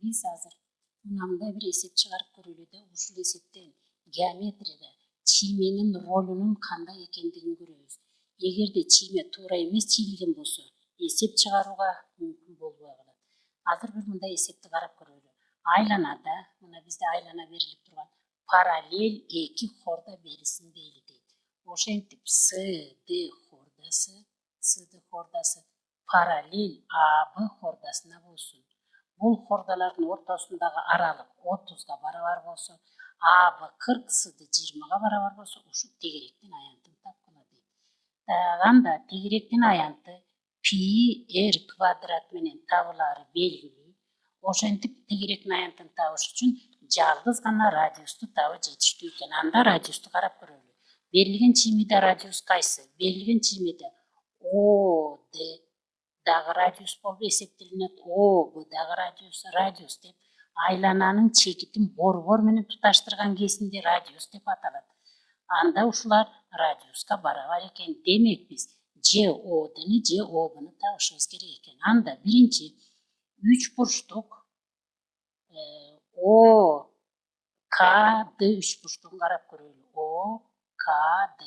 биз азыр мындай бир эсеп чыгарып көрөлү да, ушул эсептен геометрияда чийменин ролунун кандай экендигин көрөбүз. Эгерде чийме туура эмес чийилген болсо, эсеп чыгарууга мүмкүн болбой калат. Азыр бир мындай эсепти карап көрөлү. Айланада, мына бизде айлана берилип турган, параллель эки хорда берилсин дейли дейт. Ошентип CD хордасы параллель AB хордасына болсун. Бул хордалардын ортосундагы аралык 30га барабар болсо, AB 40, CD 20га барабар болсо, ушул тегеректин аянтын тапкыла дейт. Анда тегеректин аянты π r квадрат менен табылары белгилүү. Ошентип тегеректин аянтын табыш үчүн жалгыз гана радиусту табуу жетиштүү экен. Анда радиусту карап көрөлү. Берилген чиймеде радиус кайсы? Берилген чиймеде OD дагы радиус болуп эсептелинет. OB дагы радиус деп айлананын чекитин борбор менен туташтырган кесинде радиус деп аталат. Анда ушулар радиуска барабар экен. Демек биз же OD'ни же OB'ны табышыбыз керек экен. Анда биринчи үч бурчтук OKD үч бурчтугун карап көрөлү. OKD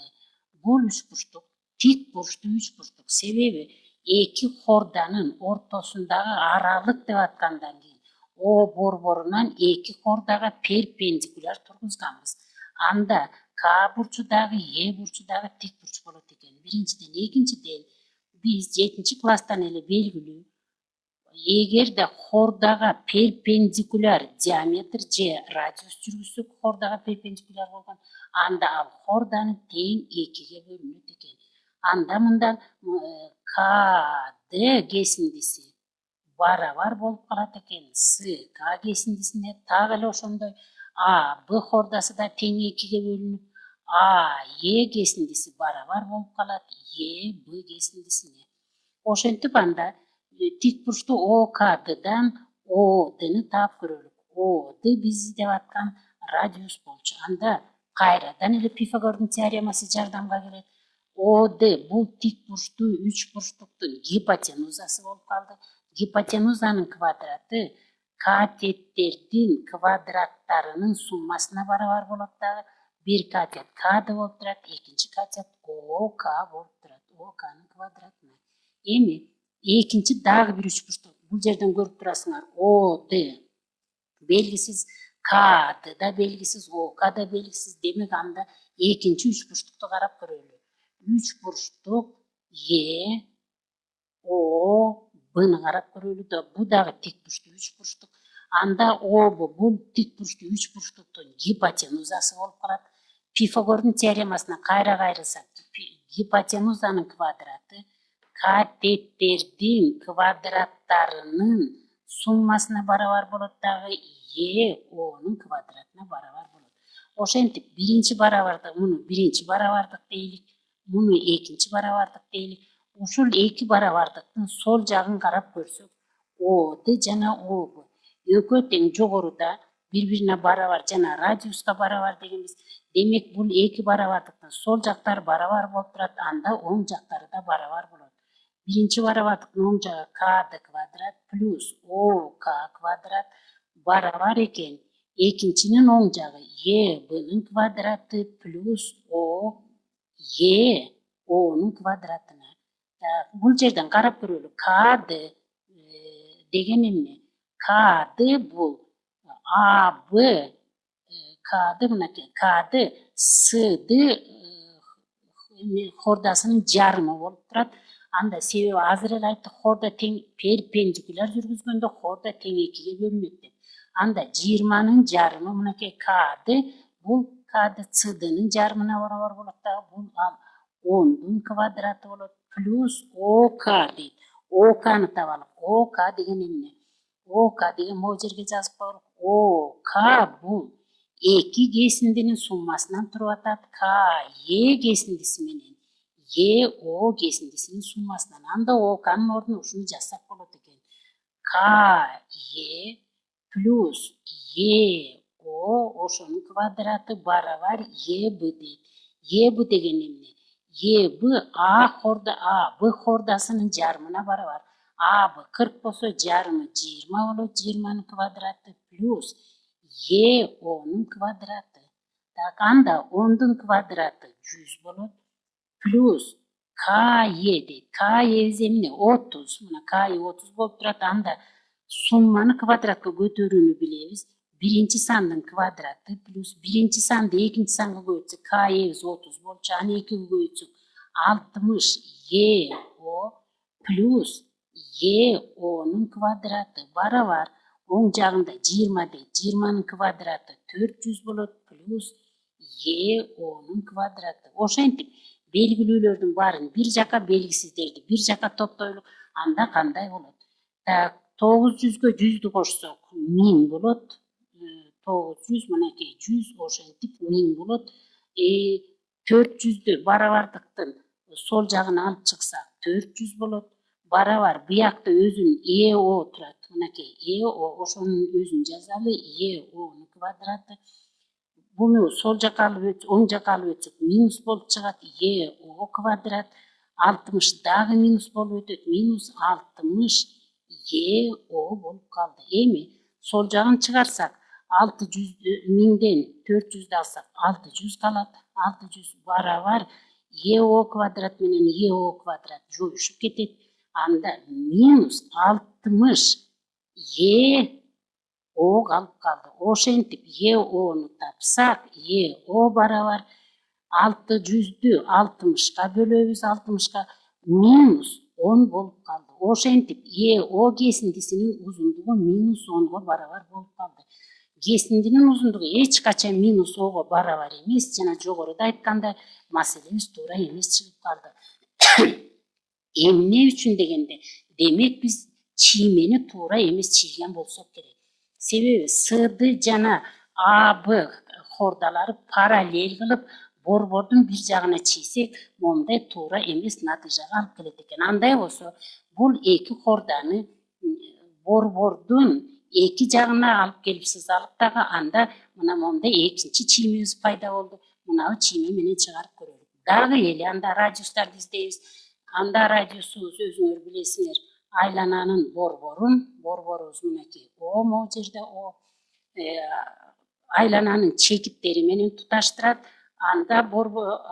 бул үч бурчтук тик бурчтуу үч бурчтук. Себеби эки хорданын ортосундагы аралык деп аткандан кийин O борборунан эки хордага перпендикуляр тургузганбыз. Анда К бурчу дагы Е бурчу дагы тик бурч болот экен. Биринчиден, экинчиден биз 7-класстан эле белгилүү. Эгерде хордага перпендикуляр диаметр же радиус жүргүзсөк, хордага перпендикуляр болгон, анда ал хорданы тең экиге бөлүнөт экен. Анда мындан КД кесиндиси барабар болуп калат экен. СК кесиндисине так эле ошондой АБ хордасы да тең экиге бөлүнүп, АЕ кесиндиси барабар болуп калат ЕБ кесиндисине. Ошентип анда тик бурчтуу ОКДдан ОД'ны таап көрөлүк. ОД биз деп аткан радиус болчу. Анда кайрадан эле Пифагордун теоремасы жардамга келет. ОД бул тик бурчтуу үч бурчтуктун гипотенузасы болуп калды. Гипотенузанын квадраты катеттердин квадраттарынын суммасына барабар болот дагы. Бир катет КД болуп турат, экинчи катет ОК болуп турат. ОКнын квадратына. Эми экинчи дагы бир үч бурчтук. Бул жерден көрүп турасыңар. ОД белгисиз, КД да белгисиз, ОК да белгисиз. Демек анда экинчи үч бурчтукту карап көрөлү. Үч бурчтук ОБны карап көрөлү да, бу дагы тик бурчтуу үч бурчтук. Анда ОБ бул тик бурчтуу үч бурчтуктун гипотенузасы болуп калат. Пифагордун теоремасына кайра кайрылсак, гипотенузанын квадраты катеттердин квадраттарынын суммасына барабар болот дагы ЕОнун квадратына барабар болот. Ошентип биринчи барабардык, муну биринчи барабардык дейлик, муну экинчи барабардык дейлик. Ушул эки барабардыктын сол жагын карап көрсөк, ОД жана ОБ экөө тең жогоруда бири-бирине барабар жана радиуска барабар дегенбиз. Демек бул эки барабардыктын сол жактары барабар болуп турат, анда оң жактары да барабар болот. Биринчи барабардыктын оң жагы КД квадрат плюс ОК квадрат барабар экен. Экинчинин оң жагы ЕБнын квадраты плюс ОЕОнун квадратына. Бул жерден карап көрөлү. КД деген эмне? КД бул АБ, КД мынакей, КД СД хордасынын жарымы болуп турат. Анда себеби азыр эле айттык, хорда тең перпендикуляр жүргүзгөндө хорда тең экиге бөлүнөт деп. Анда 20нын жарымы мынакей КД бул КД СДнын жарымына барабар болот дагы, бул 10дун квадраты болот плюс ОК дейт. ОКны табалык. ОК деген эмне? ОК деген могу жерге жазып коелук. ОК бул эки кесиндинин суммасынан туруп атат. КЕ кесиндиси менен ЕО кесиндисинин суммасынан. Анда ОКнын ордуна ушуну жазсак болот экен. КЕ плюс ЕО ошонун квадраты барабар ЕБ дейт. ЕБ деген эмне? ЕБ АБ хордасынын жарымына барабар. A B 40 bolsa jarımı 20 bolot. 20'nın kvadratı plus Y O'nun kvadratı. Tak anda 10'dun kvadratı 100 bolot. Plus K7. K7 zemine 30. Mına K 30 bolup turat anda summanı kvadratga götürүүnü bilebиz. Birinci sandın kvadratı plus birinci sandı ikinci sanga koyutsuk K 30 bolçu. Ani 2'ye koyutsuk 60 Y O plus Y O'nun kvadratı bara var. Oң жағында 20 de 20'nın kvadratı 400 bolot plus Y O'nun kvadratı. Oşentip belgilүүлөрдүн баарын bir жака белгисиздерди bir жака топтойлук анда кандай болот? 900'гө 100'dü кошсок 1000 болот. 900 мынакей 100 ошентип 1000 болот. 400'dü барабардыктын сол жагына алып чыксак 400 болот. Барабар буякта өзүнүн EO турат. Мынакей EO ошонун өзүн жазалы. EO'нун квадраты. Bunu sol jaka alıp ötsök, oң jaka alıp ötsök minus bolup чыгат. EO kvadrat 60 dagы minus bolup ötөt. Minus 60 EO bolup kaldı. Эми sol jagын чыгарсак 600'dü 1000'den 400'dü alsak 600 kalat. 600 barabar EO kvadrat menen EO kvadrat жоюшуп кетет. Анда minus 60 EO kalıp kaldı. Oşentip EO'nu tapsak EO barabar 600'dü 60'ka bölöbüz. 60'ka minus 10 bolup kaldı. Oşentip EO kesindisinin uzunluğu minus 10'ga barabar bolup kaldı. Kesindinin uzunluğu hiç kaçan minus 10'ga barabar emes. Jana jogorуда aytkандай маселебиз туура эмес чыгып калды. Эмне үчүн дегенде, демек биз чиймени туура эмес чийген болсок керек. Себеби S'ды жана AB хордалары параллель кылып борбордун bir жагына чийсек, мондай туура эмес натыйжага алып келет экен. Андай болсо, бул эки хорданы борбордун эки жагына алып келип сызалык дагы анда мына мондай экинчи чиймебиз пайда болду. Мынабы чийме менен чыгарып көрөлүк. Дагы эле анда радиустарды издейбиз. Анда радиусубуз өзүңөр билесиңер, айлананын борборубуз мынакей О могу жерде О айлананын чекиттери менен туташтырат. Анда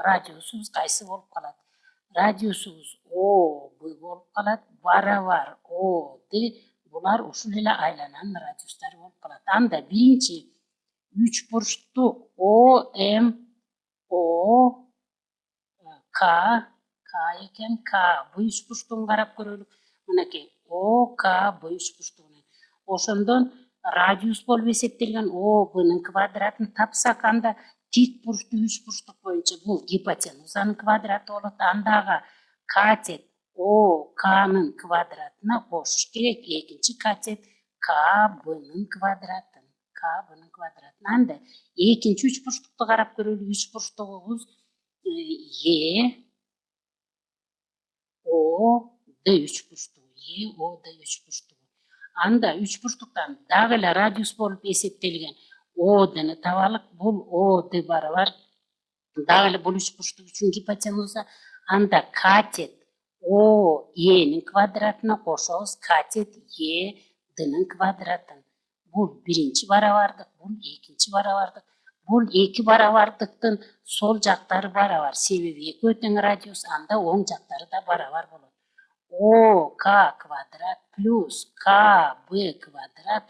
радиусубуз кайсы болуп калат? Радиусубуз О Б болуп калат. Барабар О Д булар ушул эле айлананын радиустары болуп калат. Анда биринчи үч бурчтук О М О К экен. К бу үч бурчтугун карап көрөлүк. Мынакей О К бу үч бурчтугунан. Ошондон радиус болуп эсептелген О Б'нын квадратын тапсак, анда тик бурчтуу үч бурчтук боюнча бул гипотенузанын квадраты болот. Андагы катет О К'нын квадратына кошуш керек. Экинчи катет К Б'нын квадратын. Анда экинчи үч бурчтукту карап көрөлүк. Үч бурчтугубуз Е О Д үч бурчтугу. Е О Д үч бурчтугу. Анда үч бурчтуктан дагы эле радиус болуп эсептелген O'дыны табалык. Бул O'д барабар дагы эле бул үч бурчтук үчүн гипотенуза. Анда катет О Э'нин квадратына кошобуз катет Е Д'нын квадратын. Бул биринчи барабардык, бул экинчи барабардык. Бул эки барабардыктын сол жактары барабар. Себеби экөө тең радиус, анда оң жактары да барабар болот. О К квадрат плюс К Б квадрат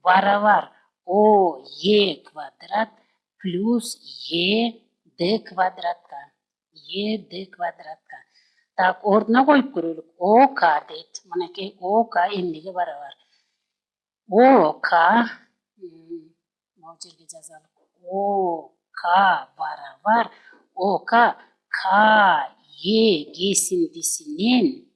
барабар О Е квадрат плюс Е Д квадратка. Так, ордуна коюп көрөлүк. О К дейт. Мынакей О К эмнеге барабар? О К могу жерге жазалык. О К барабар О К К Е кесиндисинен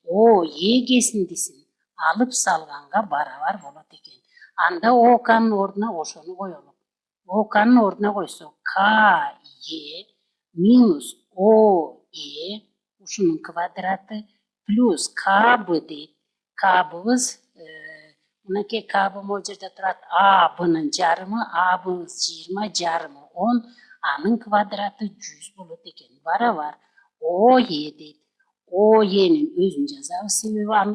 О Е кесиндисин алып салганга барабар болот экен. Анда О К'нын ордуна ошону коелук. О К'нын ордуна койсок К Е минус О Е ушунун квадраты плюс К Б дейт. К Б'быз мынакей К Б могу жерде турат. А Б'нын жарымы, А Б'быз 20, жарымы 10, анын квадраты 100 болот экен. Барабар О Е дейт. O y'nin özünü жазабыз, себеби ал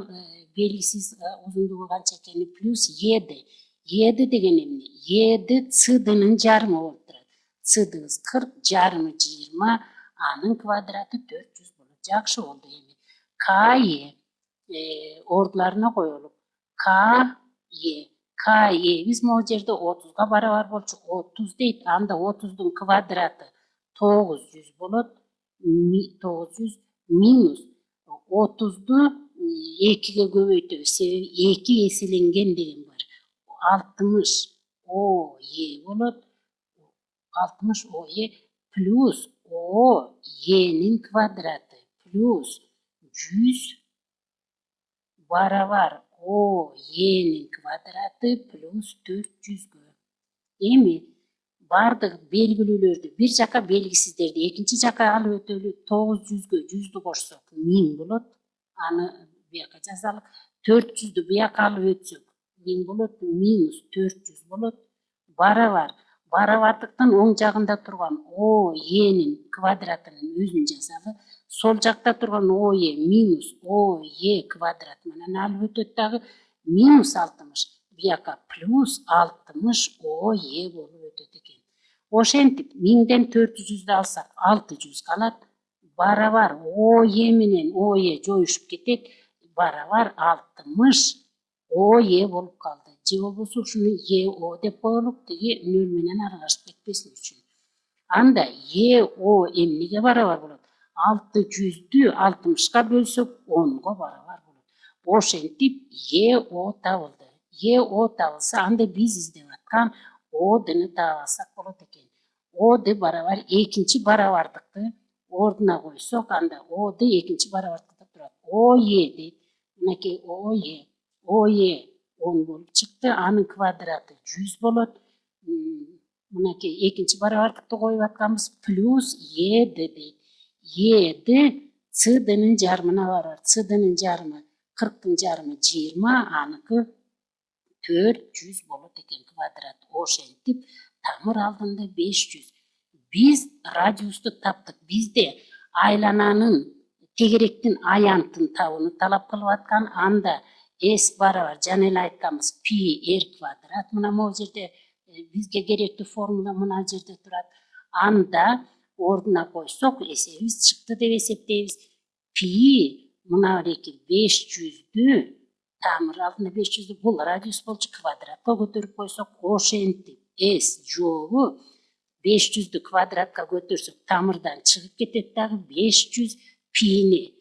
белгисиз узундугу канча экени, плюс y'di. Y'di деген эмне? Y'di ц'дынын жарымы болуп турат. Ц'дыбыз 40, жарымы 20, анын квадраты 400 болот. Жакшы болду эми. К, Е ордуларына коелук. К, Е. К, Эбиз могу жерде 30га барабар болчу. 30 дейт. Анда 30дун квадраты 900 болот. 900 минус 30ду 2ге көбөйтөбүз. Себеби 2 эселенген деген бар. 60 О, Е болот. 60 О, Е плюс О, Енин квадраты плюс 100 барабар О, Енин квадраты плюс 400гө. Эми бардык белгилүүлөрдү бир жака белгисиздерди экинчи жака алып өтөлү. 900гө 100ду кошсок 1000 болот. Аны бияка жазалык. 400ду бияка алып өтсөк 1000 болот, минус 400 болот. Барабар. Барабардыктын оң жагында турган О, Енин квадратынын өзүн жазалы. Сол жакта турган О, Е минус О, Е квадрат менен алып өтөт дагы минус 60. Бияка плюс 60 О, Е болуп өтөт экен. Ошентип 1000ден 400'ді алсак 600 калат. Барабар О, Е менен О, Е жоюшуп кетет. Барабар 60 О, Е болуп калды. Же болбосо ушуну Е, О деп коелук, тиги нөл менен аралашып кетпесин үчүн. Анда Е, О эмнеге барабар болот? 600'дү 60га бөлсөк 10го барабар болот. Ошентип Е, О табылды. Е, О табылса, анда биз издеп аткан О'дыны таап алсак болот экен. О'ды барабар экинчи барабардыкты ордуна койсок, анда О'ды экинчи барабардыкта турат. О, Е дейт. Мынакей О, Е. О, Е 10 болуп чыкты. Анын квадраты 100 болот. Мынакей экинчи барабардыкты коюп атканбыз. Плюс Э'ди дейт. Э'ди Ц'дынын жарымына барар. Ц'дынын жарымы 40'тын жарымы 20, аныкы 400 болот экен квадрат. Ошентип тамыр алдында 500. Биз радиусту таптык. Бизде айлананын тегеректин аянтын табууну талап кылып аткан. Анда S барабар жана эле айтканбыз пи R квадрат. Мына могу жерде бизге керектүү формула мына жерде турат. Анда ордуна койсок эсебибиз чыкты деп эсептейбиз. Пи мына эки 500'дү тамыр алдында 500'дү бул радиус болчу, квадратка көтөрүп койсок, ошентип S жолу 500'дү квадратка көтөрсөк тамырдан чыгып кетет дагы 500 пини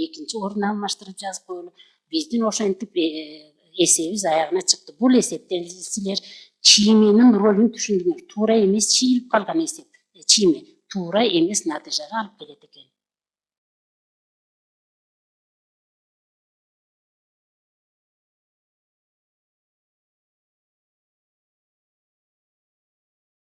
экинчи ордуна алмаштырып жазып коелу. Биздин ошентип эсебибиз аягына чыкты. Бул эсептен силер чийменин ролун түшүндүңөр. Туура эмес чийилип калган эсеп. Чийме туура эмес натыйжага алып келет экен.